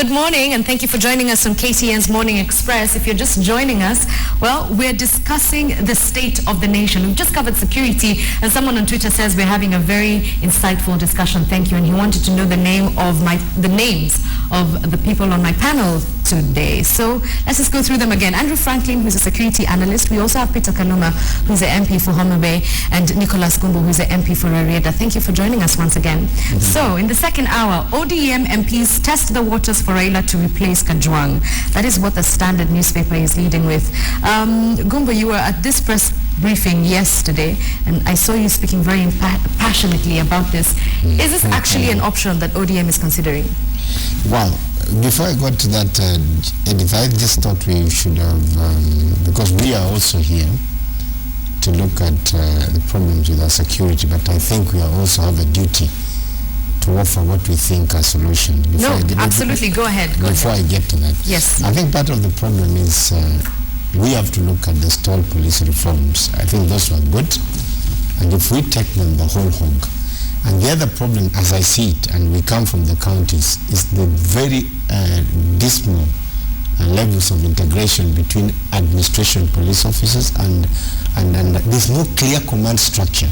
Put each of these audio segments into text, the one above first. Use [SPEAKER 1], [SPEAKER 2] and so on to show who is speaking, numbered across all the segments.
[SPEAKER 1] Good morning, and thank you for joining us on KTN's Morning Express. If you're just joining us, well, we're discussing the state of the nation. We've just covered security, and someone on Twitter says we're having a very insightful discussion. Thank you. And he wanted to know the names of the people on my panel today. So let's just go through them again. Andrew Franklin, who's a security analyst. We also have Peter Kaluma, who's the MP for Homa Bay, and Nicholas Gumbo, who's the MP for Rarieda. Thank you for joining us once again. Mm-hmm. So in the second hour, ODM MPs test the waters for Raila to replace Kajwang. That is what the Standard newspaper is leading with. Gumbo, you were at this press briefing yesterday, and I saw you speaking very passionately about this. Is this actually an option that ODM is considering?
[SPEAKER 2] Well, before I got to that, Edith, I just thought we should have, because we are also here to look at the problems with our security, but I think we also have a duty to offer what we think are solutions.
[SPEAKER 1] Absolutely. Go ahead.
[SPEAKER 2] Before I get to that.
[SPEAKER 1] Yes.
[SPEAKER 2] I think part of the problem is we have to look at the stalled police reforms. I think those were good, and if we take them the whole hog. And the other problem, as I see it, and we come from the counties, is the very dismal levels of integration between administration police officers and there's no clear command structure.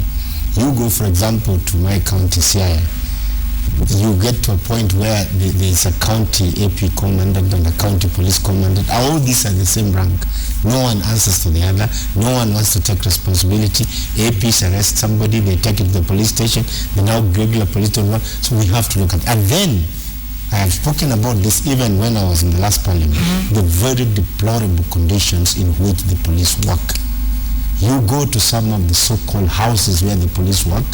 [SPEAKER 2] You go, for example, to my county, Siaya, you get to a point where there's a county AP commandant and a county police commandant. All these are the same rank. No one answers to the other. No one wants to take responsibility. APs arrest somebody, they take it to the police station, they now regular police don't work. So we have to look at it. And then, I have spoken about this even when I was in the last parliament, the very deplorable conditions in which the police work. You go to some of the so-called houses where the police work,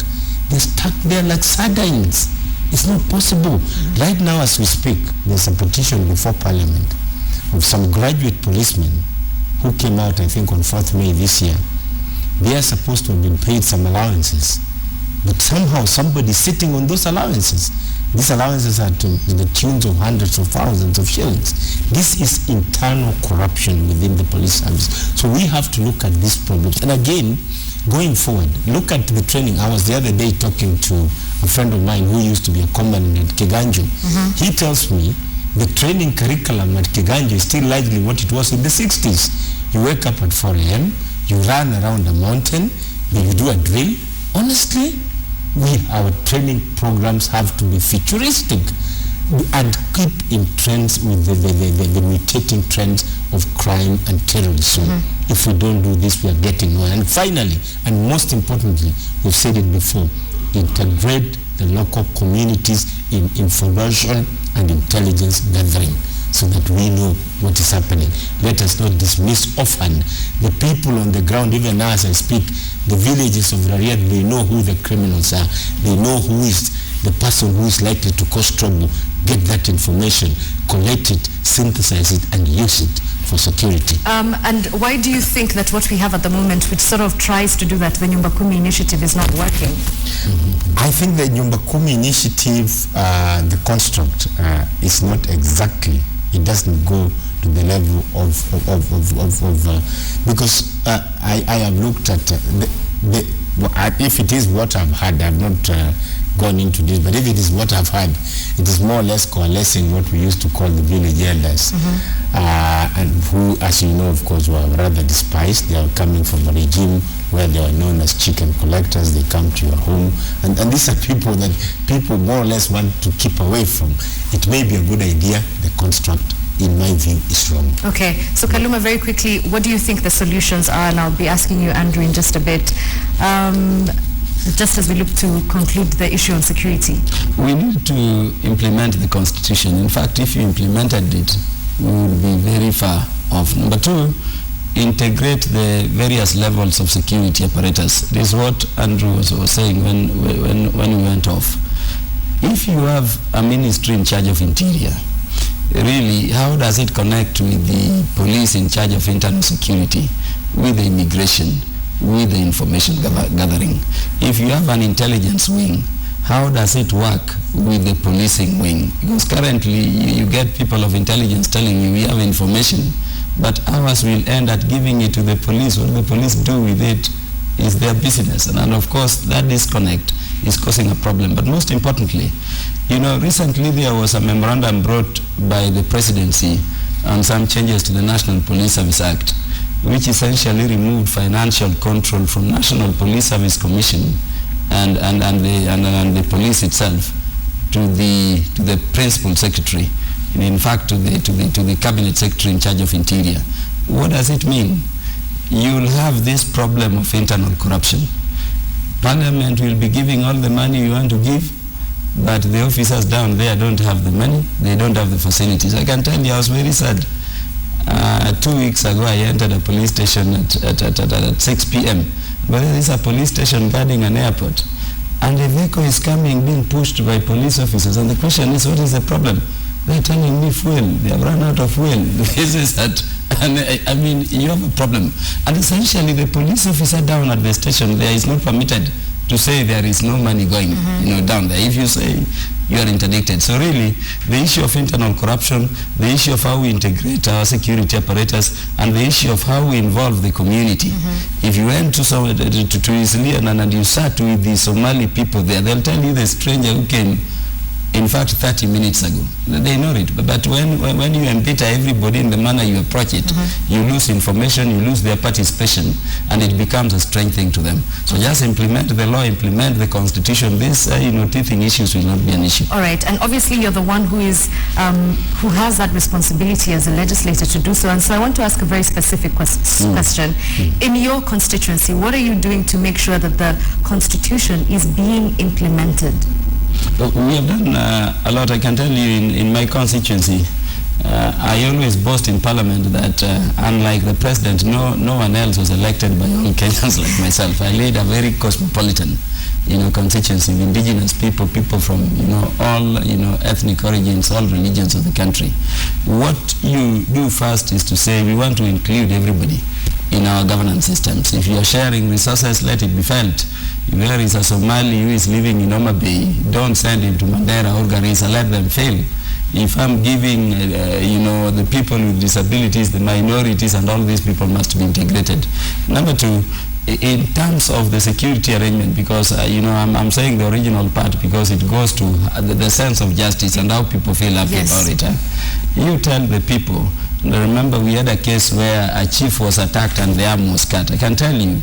[SPEAKER 2] they're stuck there like sardines. It's not possible. Right now as we speak, there's a petition before Parliament of some graduate policemen who came out, I think, on 4th May this year. They are supposed to have been paid some allowances. But somehow somebody's sitting on those allowances. These allowances are to the tunes of hundreds of thousands of shillings. This is internal corruption within the police service. So we have to look at these problems. And again, going forward, look at the training. I was the other day talking to a friend of mine who used to be a commandant at Kiganjo. He tells me the training curriculum at Kiganjo is still largely what it was in the 60s. You wake up at 4 a.m., you run around a mountain, then you do a drill. Honestly, our training programs have to be futuristic and keep in trends with the mutating trends of crime and terrorism. If we don't do this, we are getting nowhere. And finally, and most importantly, we've said it before, integrate the local communities in information and intelligence gathering so that we know what is happening. Let us not dismiss offhand the people on the ground. Even now as I speak, the villages of Rarieda, they know who the criminals are. They know who is the person who is likely to cause trouble. Get that information, collect it, synthesize it, and use it for security.
[SPEAKER 1] And why do you think that what we have at the moment, which sort of tries to do that, the Nyumba Kumi initiative, is not working?
[SPEAKER 2] I think the Nyumba Kumi initiative, the construct is not exactly, it doesn't go to the level of because I have looked at if it is what I've had, I've not gone into this, but if it is what I've had, it is more or less coalescing what we used to call the village elders, and who, as you know, of course, were rather despised. They are coming from a regime where they are known as chicken collectors. They come to your home, and these are people that people more or less want to keep away from. It may be a good idea. The construct, in my view, is wrong.
[SPEAKER 1] Okay, so Kaluma, very quickly, what do you think the solutions are? And I'll be asking you, Andrew, in just a bit. Just as we look to conclude the issue on security.
[SPEAKER 3] We need to implement the Constitution. In fact, if you implemented it, we would be very far off. Number two, integrate the various levels of security apparatus. This is what Andrew was saying when we went off. If you have a ministry in charge of interior, really, how does it connect with the police in charge of internal security, with the immigration, with the information gathering? If you have an intelligence wing, how does it work with the policing wing? Because currently you get people of intelligence telling you we have information, but ours will end at giving it to the police. What the police do with it is their business. And of course that disconnect is causing a problem. But most importantly, You know, recently there was a memorandum brought by the presidency on some changes to the National Police Service Act, which essentially removed financial control from National Police Service Commission and the police itself to the principal secretary, and in fact to the cabinet secretary in charge of interior. What does it mean? You'll have this problem of internal corruption. Parliament will be giving all the money you want to give, but the officers down there don't have the money, they don't have the facilities. I can tell you, I was very sad. 2 weeks ago, I entered a police station at 6 p.m. But there is a police station guarding an airport, and the vehicle is coming, being pushed by police officers. And the question is, what is the problem? They're telling me fuel. They have run out of fuel. This is that. And I mean, you have a problem. And essentially, the police officer down at the station there is not permitted to say there is no money going, down there. If you say you are interdicted. So really, the issue of internal corruption, the issue of how we integrate our security apparatus, and the issue of how we involve the community. If you went to Israel and you sat with the Somali people there, they'll tell you the stranger who came, in fact, 30 minutes ago. They know it. But when you embitter everybody in the manner you approach it, you lose information, you lose their participation, and it becomes a strange thing to them. So just implement the law, implement the constitution. These, teething issues will not be an issue.
[SPEAKER 1] All right. And obviously you're the one who is, who has that responsibility as a legislator to do so. And so I want to ask a very specific question. In your constituency, what are you doing to make sure that the constitution is being implemented?
[SPEAKER 3] Well, we have done a lot. I can tell you in my constituency, I always boast in Parliament that unlike the President, no one else was elected by all Kenyans like myself. I lead a very cosmopolitan, constituency of indigenous people from, all, ethnic origins, all religions of the country. What you do first is to say we want to include everybody in our governance systems. If you are sharing resources, let it be felt. If there is a Somali who is living in Homa Bay, don't send him to Mandera or Garissa, let them fail. If I'm giving, the people with disabilities, the minorities, and all these people must be integrated. Number two, in terms of the security arrangement, because, I'm saying the original part because it goes to the sense of justice and how people feel happy about it. You tell the people, remember we had a case where a chief was attacked and the arm was cut. I can tell you,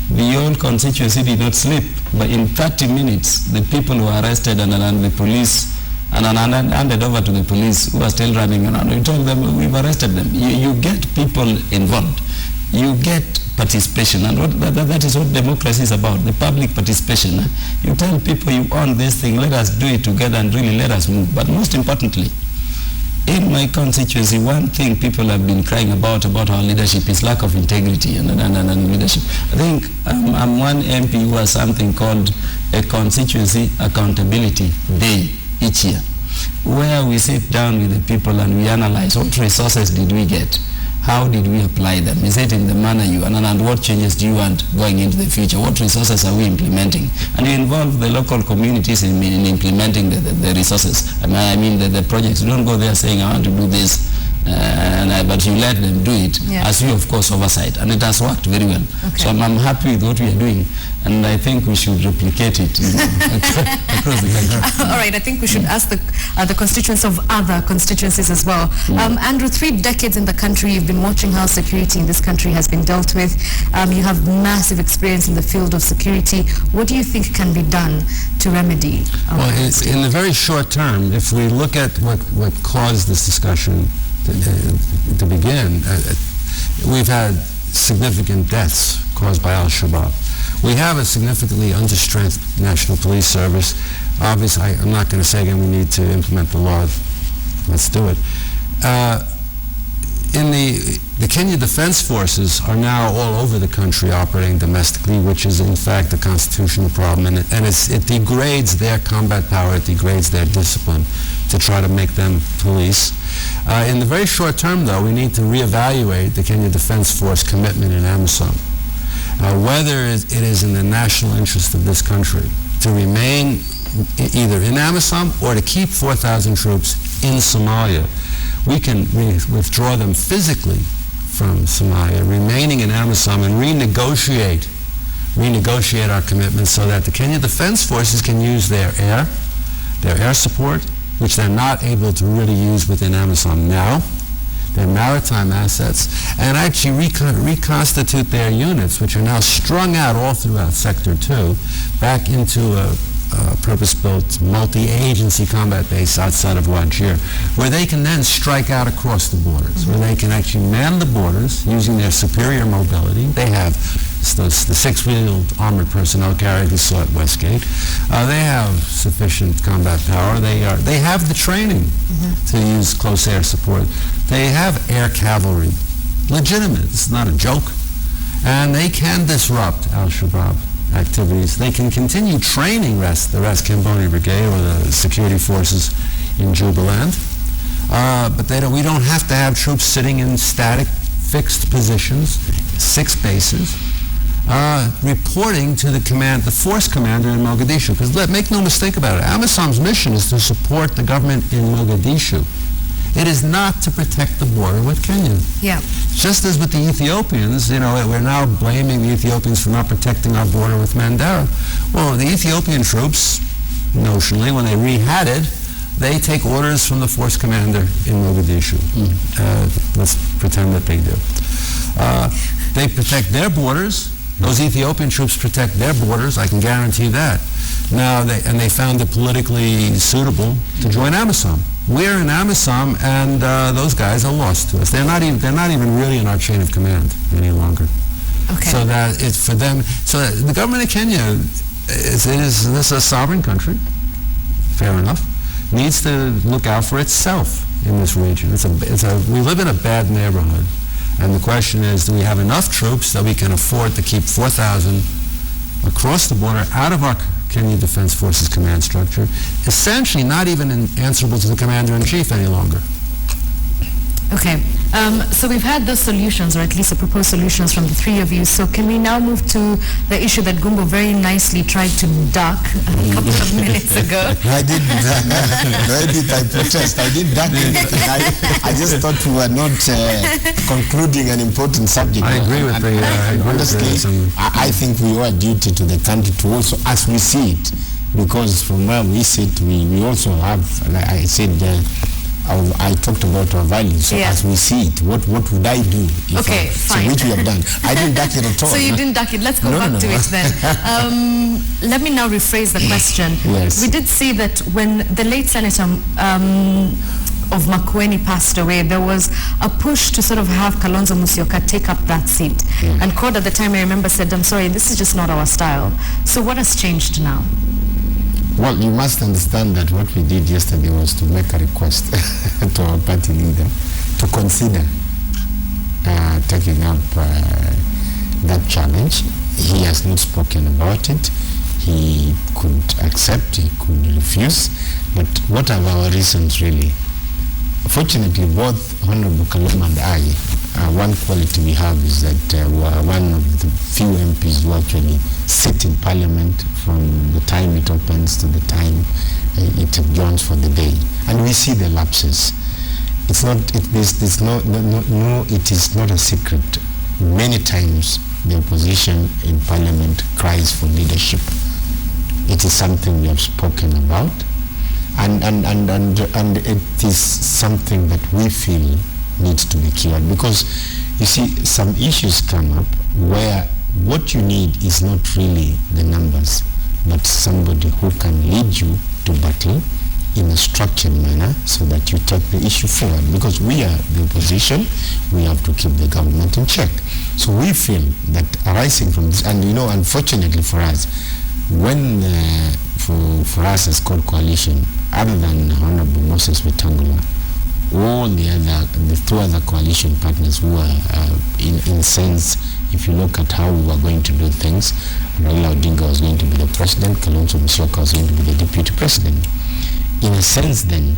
[SPEAKER 3] the whole constituency did not sleep, but in 30 minutes, the people were arrested and the police, and handed over to the police who are still running around. We told them, we've arrested them. You get people involved. You get participation, and that is what democracy is about, the public participation. You tell people you own this thing, let us do it together and really let us move. But most importantly, in my constituency, one thing people have been crying about our leadership is lack of integrity and leadership. I think I'm one MP who has something called a constituency accountability day each year, where we sit down with the people and we analyze what resources did we get, how did we apply them, is it in the manner you want, and what changes do you want going into the future, what resources are we implementing, and you involve the local communities in implementing the resources. I mean the projects. You don't go there saying I want to do this, but you let them do it, as you of course oversight, and it has worked very well. Okay. So I'm happy with what we are doing, and I think we should replicate it across the country.
[SPEAKER 1] All right, I think we should ask the constituents of other constituencies as well. Andrew, 3 decades in the country, you've been watching how security in this country has been dealt with. You have massive experience in the field of security. What do you think can be done to remedy?
[SPEAKER 4] Well, in the very short term, if we look at what caused this discussion to begin, we've had significant deaths caused by Al-Shabaab. We have a significantly under-strength National Police Service. Obviously, I'm not going to say again we need to implement the law. Let's do it. The Kenya Defense Forces are now all over the country operating domestically, which is in fact a constitutional problem, and it degrades their combat power, it degrades their discipline to try to make them police. In the very short term, though, we need to reevaluate the Kenya Defense Force commitment in AMISOM. Whether it is in the national interest of this country to remain either in AMISOM or to keep 4,000 troops in Somalia. We can withdraw them physically from Somalia, remaining in AMISOM, and renegotiate our commitments so that the Kenya Defense Forces can use their air, their air support, which they're not able to really use within AMISOM now, their maritime assets, and actually reconstitute their units, which are now strung out all throughout Sector 2, back into a purpose-built multi-agency combat base outside of Wajir, where they can then strike out across the borders, where they can actually man the borders using their superior mobility. They have the six-wheeled armored personnel carrier we saw at Westgate. They have sufficient combat power. They have the training to use close air support. They have air cavalry, legitimate. It's not a joke, and they can disrupt Al-Shabaab activities. They can continue training the Ras Kamboni Brigade or the security forces in Jubaland, but we don't have to have troops sitting in static, fixed positions, 6 bases, reporting to the force commander in Mogadishu. Because make no mistake about it, AMISOM's mission is to support the government in Mogadishu. It is not to protect the border with Kenya.
[SPEAKER 1] Yeah.
[SPEAKER 4] Just as with the Ethiopians, we're now blaming the Ethiopians for not protecting our border with Mandara. Well, the Ethiopian troops, notionally, when they re-had they take orders from the force commander in Mogadishu. Let's pretend that they do. They protect their borders. Those Ethiopian troops protect their borders, I can guarantee that. Now, they found it politically suitable to join AMISOM. We're in AMISOM, and those guys are lost to us. They're not even really in our chain of command any longer.
[SPEAKER 1] Okay.
[SPEAKER 4] So that it's for them. So the government of Kenya this is a sovereign country. Fair enough. Needs to look out for itself in this region. We live in a bad neighborhood, and the question is, do we have enough troops that we can afford to keep 4,000 across the border out of our Kenya Defense Forces command structure, essentially not even answerable to the commander-in-chief any longer?
[SPEAKER 1] Okay, so we've had those solutions, or at least the proposed solutions from the three of you. So can we now move to the issue that Gumbo very nicely tried to duck a couple of minutes ago?
[SPEAKER 2] I didn't. I protest. I didn't duck anything. I just thought we were not concluding an important subject.
[SPEAKER 4] I agree with
[SPEAKER 2] honestly, I think we owe a duty to the country to also, as we see it, because from where we sit, we also have, like I said, I talked about our values. So as we see it, what would I do? Fine. So which we have done. I didn't duck it at all.
[SPEAKER 1] So you didn't duck it. Let's go back to it then. Let me now rephrase the question.
[SPEAKER 2] Yes.
[SPEAKER 1] We did see that when the late Senator of Makueni passed away, there was a push to sort of have Kalonzo Musyoka take up that seat. And Cord at the time, I remember, said, I'm sorry, this is just not our style. So what has changed now?
[SPEAKER 2] Well, you must understand that what we did yesterday was to make a request to our party leader to consider taking up that challenge. He has not spoken about it. He could accept, he could refuse. But what are our reasons really? Fortunately, both Honorable Kalonzo and I, one quality we have is that we are one of the few MPs who actually sit in Parliament from the time it opens to the time it adjourns for the day, and we see the lapses. It's not. It is not a secret. Many times the opposition in Parliament cries for leadership. It is something we have spoken about, and it is something that we feel needs to be cured, because you see some issues come up where what you need is not really the numbers, but somebody who can lead you to battle in a structured manner so that you take the issue forward. Because we are the opposition, we have to keep the government in check. So we feel that arising from this, and unfortunately for us, when for us as Cord Coalition, other than Honorable Moses Wetangula, all the two other coalition partners who are in sense, if you look at how we were going to do things, Raila Odinga was going to be the president, Kalonzo Musyoka was going to be the deputy president. In a sense then,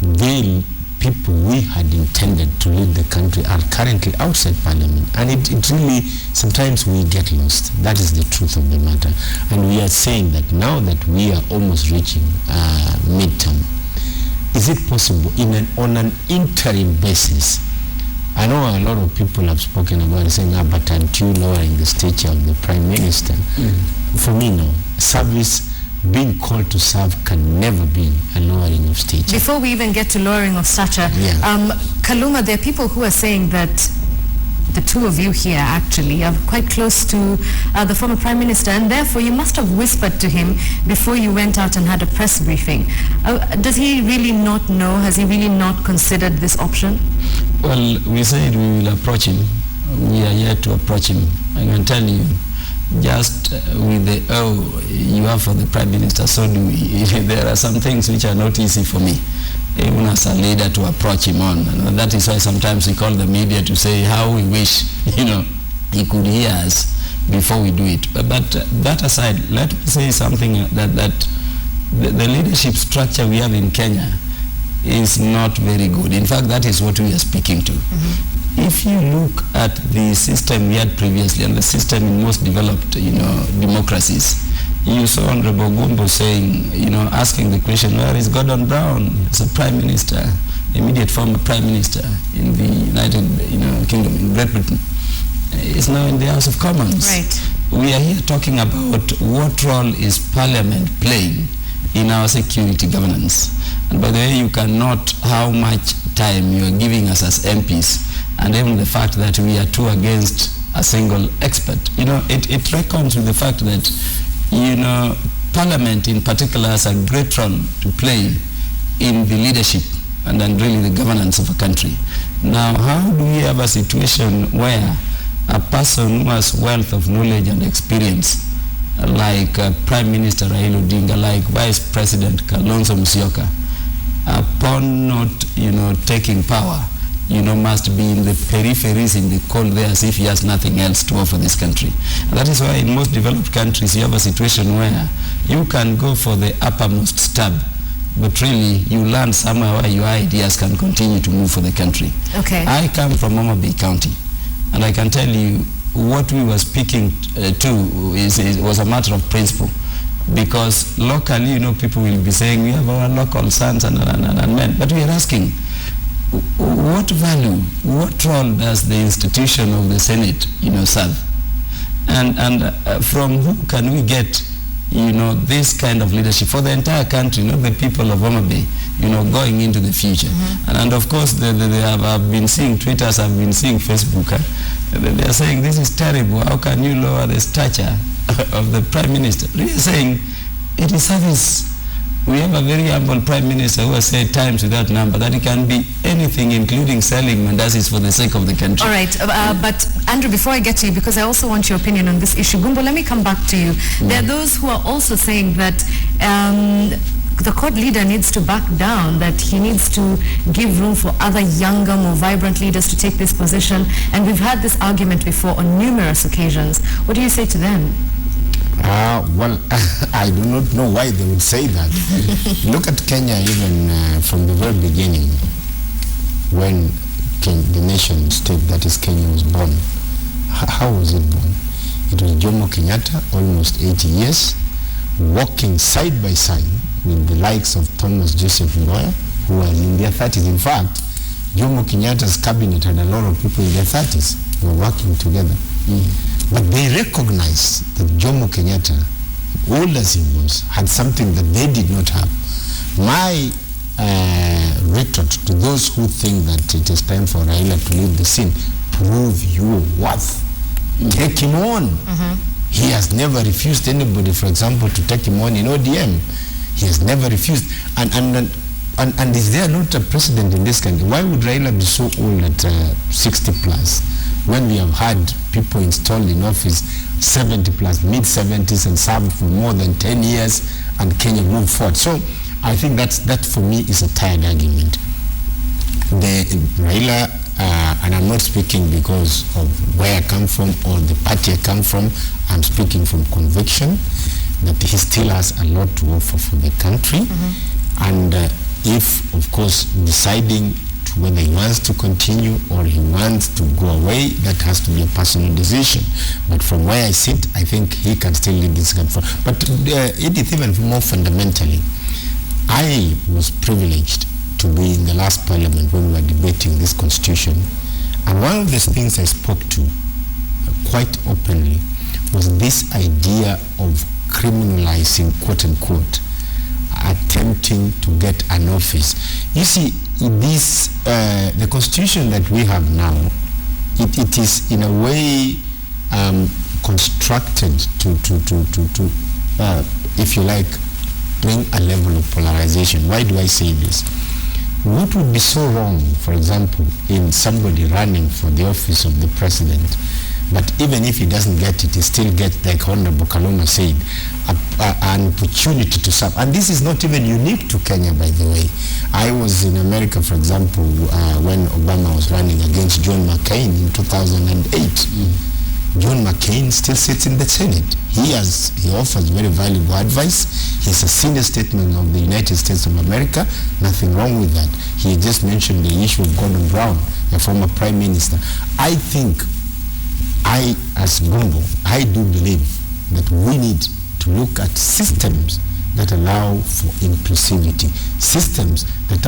[SPEAKER 2] the people we had intended to lead the country are currently outside Parliament, and it really, sometimes we get lost. That is the truth of the matter. And we are saying that now that we are almost reaching midterm, is it possible on an interim basis? I know a lot of people have spoken about it, saying, but until lowering the stature of the Prime Minister. For me, no. Service being called to serve can never be a lowering of stature.
[SPEAKER 1] Before we even get to lowering of stature, Kaluma, there are people who are saying that the two of you here actually are quite close to the former Prime Minister, and therefore you must have whispered to him before you went out and had a press briefing. Does he really not know? Has he really not considered this option?
[SPEAKER 3] Well, we said we will approach him. We are yet to approach him. I can tell you, just with the you have for the Prime Minister, so do we. There are some things which are not easy for me, even as a leader, to approach him on. And that is why sometimes we call the media to say how we wish, he could hear us before we do it. But that aside, let me say something that the leadership structure we have in Kenya is not very good. In fact, that is what we are speaking to. If you look at the system we had previously and the system in most developed, democracies, you saw Honorable Gumbo saying, asking the question, where is Gordon Brown as a Prime Minister, immediate former Prime Minister in the United Kingdom, in Great Britain? Is now in the House of Commons.
[SPEAKER 1] Right.
[SPEAKER 3] We are here talking about what role is Parliament playing in our security governance. And by the way, you cannot how much time you are giving us as MPs, and even the fact that we are two against a single expert. It reckons with the fact that, Parliament in particular has a great role to play in the leadership and then really the governance of a country. Now, how do we have a situation where a person who has wealth of knowledge and experience, like Prime Minister Raila Odinga, like Vice President Kalonzo Musyoka, upon not, taking power, must be in the peripheries, in the cold there, as if he has nothing else to offer this country. And that is why in most developed countries you have a situation where you can go for the uppermost stab, but really you land somewhere where your ideas can continue to move for the country.
[SPEAKER 1] Okay.
[SPEAKER 3] I come from Homa Bay County, and I can tell you what we were speaking to was a matter of principle. Because locally, people will be saying, we have our local sons and men, but we are asking, what value, what role does the institution of the Senate, serve? And from who can we get, this kind of leadership for the entire country, not the people of Homa Bay, going into the future? And of course, I've been seeing Twitters, I've been seeing Facebook. They are saying, this is terrible. How can you lower the stature of the Prime Minister? They are saying, it is service. We have a very humble Prime Minister who has said times without number that he can be anything, including selling mandazis for the sake of the country.
[SPEAKER 1] All right, but Andrew, before I get to you, because I also want your opinion on this issue, Gumbo, let me come back to you. There are those who are also saying that the court leader needs to back down, that he needs to give room for other younger, more vibrant leaders to take this position. And we've had this argument before on numerous occasions. What do you say to them?
[SPEAKER 2] Well, I do not know why they would say that. Look at Kenya even from the very beginning, when the nation state that is Kenya was born. How was it born? It was Jomo Kenyatta, almost 80 years, walking side by side with the likes of Thomas Joseph Ngoya, who are in their 30s. In fact, Jomo Kenyatta's cabinet had a lot of people in their 30s who were working together. But they recognized that Jomo Kenyatta, old as he was, had something that they did not have. My retort to those who think that it is time for Raila to leave the scene, prove your worth. Take him on. He has never refused anybody, for example, to take him on in ODM. He has never refused. And is there not a precedent in this country? Why would Raila be so old at 60 plus? When we have had people installed in office 70 plus, mid-70s, and served for more than 10 years, and Kenya moved forward. So I think that for me is a tired argument. Raila, and I'm not speaking because of where I come from or the party I come from, I'm speaking from conviction that he still has a lot to offer for the country. And if, of course, deciding whether he wants to continue or he wants to go away, that has to be a personal decision. But from where I sit, I think he can still lead this country. But Edith, even more fundamentally, I was privileged to be in the last parliament when we were debating this constitution. And one of the things I spoke to quite openly was this idea of criminalizing, quote unquote, attempting to get an office. You see, the constitution that we have now, it is in a way constructed to if you like, bring a level of polarization. Why do I say this? What would be so wrong, for example, in somebody running for the office of the president, but even if he doesn't get it, he still gets, like Honorable Kaluma said, an opportunity to serve. And this is not even unique to Kenya, by the way. I was in America, for example, when Obama was running against John McCain in 2008. John McCain still sits in the Senate. He offers very valuable advice. He's a senior statesman of the United States of America. Nothing wrong with that. He just mentioned the issue of Gordon Brown, a former prime minister. I think, as Gumbo, I do believe that we need to look at systems that allow for inclusivity, systems that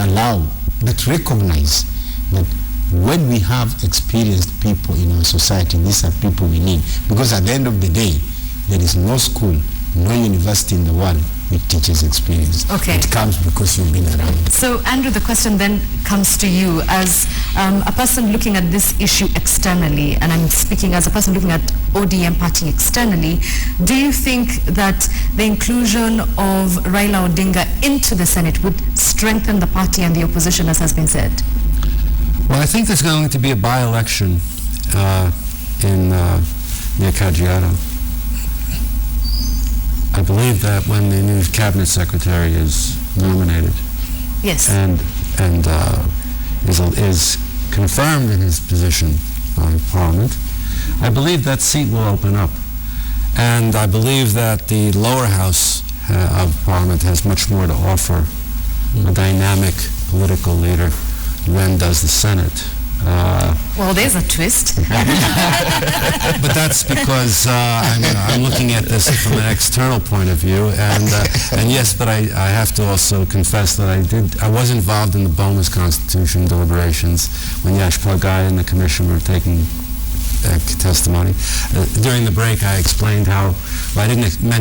[SPEAKER 2] recognize that when we have experienced people in our society, these are people we need. Because at the end of the day, there is no school, no university in the world which teaches experience.
[SPEAKER 1] Okay.
[SPEAKER 2] It comes because you've been around.
[SPEAKER 1] So, Andrew, the question then comes to you as a person looking at this issue externally, and I'm speaking as a person looking at ODM party externally. Do you think that the inclusion of Raila Odinga into the Senate would strengthen the party and the opposition, as has been said?
[SPEAKER 4] Well, I think there's going to be a by-election near Kajiado. I believe that when the new cabinet secretary is nominated,
[SPEAKER 1] yes,
[SPEAKER 4] and is confirmed in his position by Parliament, I believe that seat will open up, and I believe that the lower house of Parliament has much more to offer a dynamic political leader than does the Senate.
[SPEAKER 1] Well, there's a twist.
[SPEAKER 4] But that's because I'm looking at this from an external point of view, and yes, but I have to also confess that I was involved in the bonus constitution deliberations when Yash Pagai and the commission were taking testimony. During the break, I explained how I didn't mention